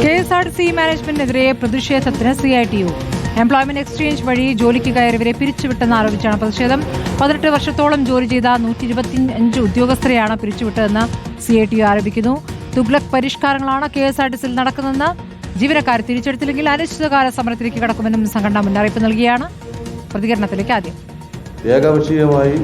KSRTC മാനേജ്മെന്റിനെതിരെ പ്രതിഷേധത്തിന് CITU. Employment exchange വഴി ജോലിക്ക് കയറിയവരെ പിരിച്ചുവിട്ടെന്ന് ആരോപിച്ചാണ് പ്രതിഷേധം. 18 വർഷത്തോളം ജോലി ചെയ്ത 125 ഉദ്യോഗസ്ഥരെയാണ് പിരിച്ചുവിട്ടതെന്ന് CITU ആരോപിക്കുന്നു. തുഗ്ലക് പരിഷ്കാരങ്ങളാണ് KSRTCയിൽ നടക്കുന്നതെന്ന് ജീവനക്കാർ തിരിച്ചെടുത്തില്ലെങ്കിൽ അനിശ്ചിതകാല സമരത്തിലേക്ക് കടക്കുമെന്നും സംഘടന മുന്നറിയിപ്പ് നൽകിയാണ്. പ്രതികരണത്തിലേക്ക് ആദ്യം. ഏകപക്ഷീയമായി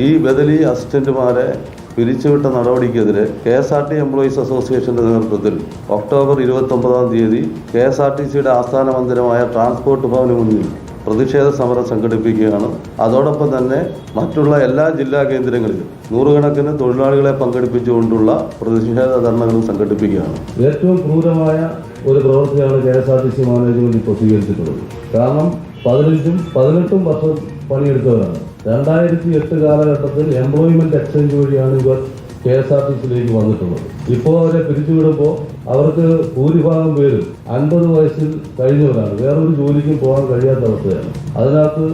ഈ ബദലി അസിസ്റ്റന്റുമാരെ പിരിച്ചുവിട്ട നടപടിക്കെതിരെ KSRTC എംപ്ലോയീസ് അസോസിയേഷന്റെ നേതൃത്വത്തിൽ ഒക്ടോബർ 29 KSRTCയുടെ ആസ്ഥാന മന്ദിരമായ ട്രാൻസ്പോർട്ട് ഭവന് മുന്നിൽ പ്രതിഷേധ സമരം സംഘടിപ്പിക്കുകയാണ്. അതോടൊപ്പം തന്നെ മറ്റുള്ള എല്ലാ ജില്ലാ കേന്ദ്രങ്ങളിലും നൂറുകണക്കിന് തൊഴിലാളികളെ പങ്കെടുപ്പിച്ചുകൊണ്ടുള്ള പ്രതിഷേധ ധർണകളും സംഘടിപ്പിക്കുകയാണ്. ഏറ്റവും ക്രൂരമായ ഒരു പ്രവൃത്തിയാണ് KSRTC മാനേജ്മെന്റ് ഇപ്പോൾ സ്വീകരിച്ചിട്ടുള്ളത്. കാരണം 15-18 വർഷം പണിയെടുത്തവരാണ്. 2008 കാലഘട്ടത്തിൽ എംപ്ലോയ്മെന്റ് എക്സ്ചേഞ്ച് വഴിയാണ് ഇവർ KSRTCയിലേക്ക് വന്നിട്ടുള്ളത്. ഇപ്പോൾ അവരെ പിരിച്ചുവിടുമ്പോൾ അവർക്ക് ഭൂരിഭാഗം പേരും 50 വയസ്സിൽ കഴിഞ്ഞവരാണ്. വേറൊരു ജോലിക്കും പോകാൻ കഴിയാത്ത അവസ്ഥയാണ്. അതിനകത്ത്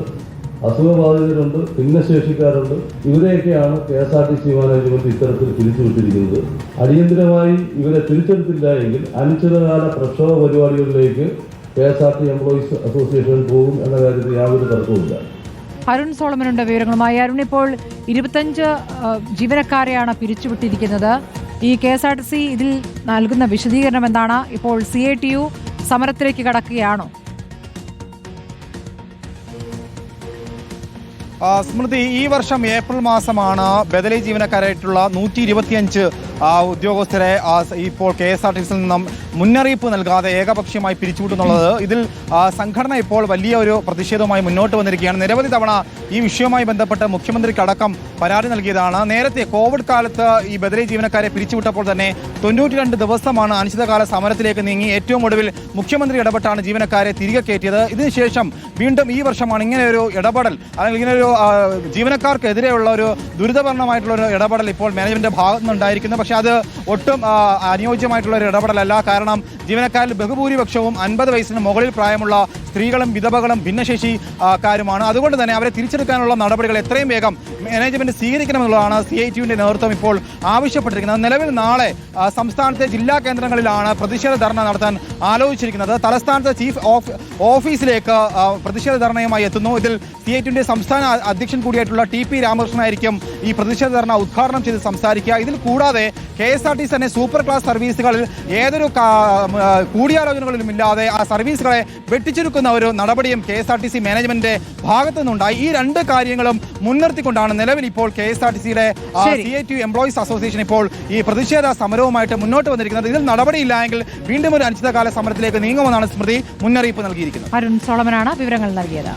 അസുഖബാധിതരുണ്ട്, ഭിന്നശേഷിക്കാരുണ്ട്. ഇവരെയൊക്കെയാണ് KSRTC മാനേജ്മെന്റ് ഇത്തരത്തിൽ പിരിച്ചുവിട്ടിരിക്കുന്നത്. അടിയന്തരമായി ഇവരെ തിരിച്ചെടുത്തില്ല എങ്കിൽ അനിശ്ചിതകാല പ്രക്ഷോഭ പരിപാടികളിലേക്ക് KSRTC എംപ്ലോയീസ് അസോസിയേഷൻ പോകും എന്ന കാര്യത്തിൽ യാതൊരു തർക്കവുമില്ല. അരുൺ സോളമനുണ്ട് വിവരങ്ങളുമായി. അരുൺ, ഇപ്പോൾ 25 ജീവനക്കാരെയാണ് പിരിച്ചുവിട്ടിരിക്കുന്നത്. ഈ KSRTC ഇതിൽ നൽകുന്ന വിശദീകരണം എന്താണ്? ഇപ്പോൾ CITU സമരത്തിലേക്ക് കടക്കുകയാണോ? സ്മൃതി, ഈ വർഷം ഏപ്രിൽ മാസമാണ് ബദലി ജീവനക്കാരായിട്ടുള്ള 125 ഉദ്യോഗസ്ഥരെ ഇപ്പോൾ KSRTCയിൽ നിന്നും മുന്നറിയിപ്പ് നൽകാതെ ഏകപക്ഷീയമായി പിരിച്ചുവിട്ടുന്നുള്ളത്. ഇതിൽ സംഘടന ഇപ്പോൾ വലിയ ഒരു പ്രതിഷേധവുമായി മുന്നോട്ട് വന്നിരിക്കുകയാണ്. നിരവധി തവണ ഈ വിഷയവുമായി ബന്ധപ്പെട്ട് മുഖ്യമന്ത്രിക്കടക്കം പരാതി നൽകിയതാണ്. നേരത്തെ കോവിഡ് കാലത്ത് ഈ ബദലി ജീവനക്കാരെ പിരിച്ചുവിട്ടപ്പോൾ തന്നെ 92 ദിവസമാണ് അനിശ്ചിതകാല സമരത്തിലേക്ക് നീങ്ങി. ഏറ്റവും ഒടുവിൽ മുഖ്യമന്ത്രി ഇടപെട്ടാണ് ജീവനക്കാരെ തിരികെ കയറ്റിയത്. ഇതിനുശേഷം വീണ്ടും ഈ വർഷമാണ് ഇങ്ങനെ ഒരു ഇടപെടൽ, അല്ലെങ്കിൽ ഇങ്ങനെ ഒരു ജീവനക്കാർക്കെതിരെയുള്ള ഒരു ദുരിതപൂർണമായിട്ടുള്ള ഒരു ഇടപെടൽ ഇപ്പോൾ മാനേജ്മെന്റിന്റെ ഭാഗത്തു നിന്നുണ്ടായിരിക്കുന്നത്. പക്ഷേ അത് ഒട്ടും അനുയോജ്യമായിട്ടുള്ള ഒരു ഇടപെടലല്ല. കാരണം ജീവനക്കാരിൽ ബഹുഭൂരിപക്ഷവും 50 വയസ്സിന് മുകളിൽ പ്രായമുള്ള സ്ത്രീകളും വിധവകളും ഭിന്നശേഷിക്കാരുമാണ്. അതുകൊണ്ട് തന്നെ അവരെ തിരിച്ചെടുക്കാനുള്ള നടപടികൾ എത്രയും വേഗം മാനേജ്മെന്റ് സ്വീകരിക്കണമെന്നുള്ളതാണ് CITUവിന്റെ നേതൃത്വം ഇപ്പോൾ ആവശ്യപ്പെട്ടിരിക്കുന്നത്. നിലവിൽ നാളെ സംസ്ഥാനത്തെ ജില്ലാ കേന്ദ്രങ്ങളിലാണ് പ്രതിഷേധ ധർണ നടത്താൻ ആലോചിച്ചിരിക്കുന്നത്. തലസ്ഥാനത്തെ ചീഫ് ഓഫീസിലേക്ക് പ്രതിഷേധ ധർണയുമായി എത്തുന്നു. ഇതിൽ CITUവിന്റെ സംസ്ഥാന അധ്യക്ഷൻ കൂടിയായിട്ടുള്ള TP രാമകൃഷ്ണനായിരിക്കും ഈ പ്രതിഷേധ ധർണ ഉദ്ഘാടനം ചെയ്ത് സംസാരിക്കുക. ഇതിൽ കൂടാതെ KSRTC തന്നെ സൂപ്പർ ക്ലാസ് സർവീസുകളിൽ ഏതൊരു കൂടിയാലോചനകളിലും ഇല്ലാതെ ആ സർവീസുകളെ വെട്ടിച്ചുരുക്കുന്ന ഒരു നടപടിയും KSRTC മാനേജ്മെന്റിന്റെ ഭാഗത്തു നിന്നുണ്ടായി. ഈ രണ്ട് കാര്യങ്ങളും മുൻനിർത്തിക്കൊണ്ടാണ് നിലവിൽ ഇപ്പോൾ KSRTCയുടെ CITU എംപ്ലോയീസ് അസോസിയേഷൻ ഇപ്പോൾ ഈ പ്രതിഷേധ സമരവുമായിട്ട് മുന്നോട്ട് വന്നിരിക്കുന്നത്. ഇതിൽ നടപടിയില്ലെങ്കിൽ വീണ്ടും ഒരു അനിശ്ചിതകാല സമരത്തിലേക്ക് നീങ്ങുമെന്നാണ് സ്മൃതി മുന്നറിയിപ്പ് നൽകിയിരിക്കുന്നത്. അരുൺ സോളമനാണ് വിവരങ്ങൾ നൽകിയത്.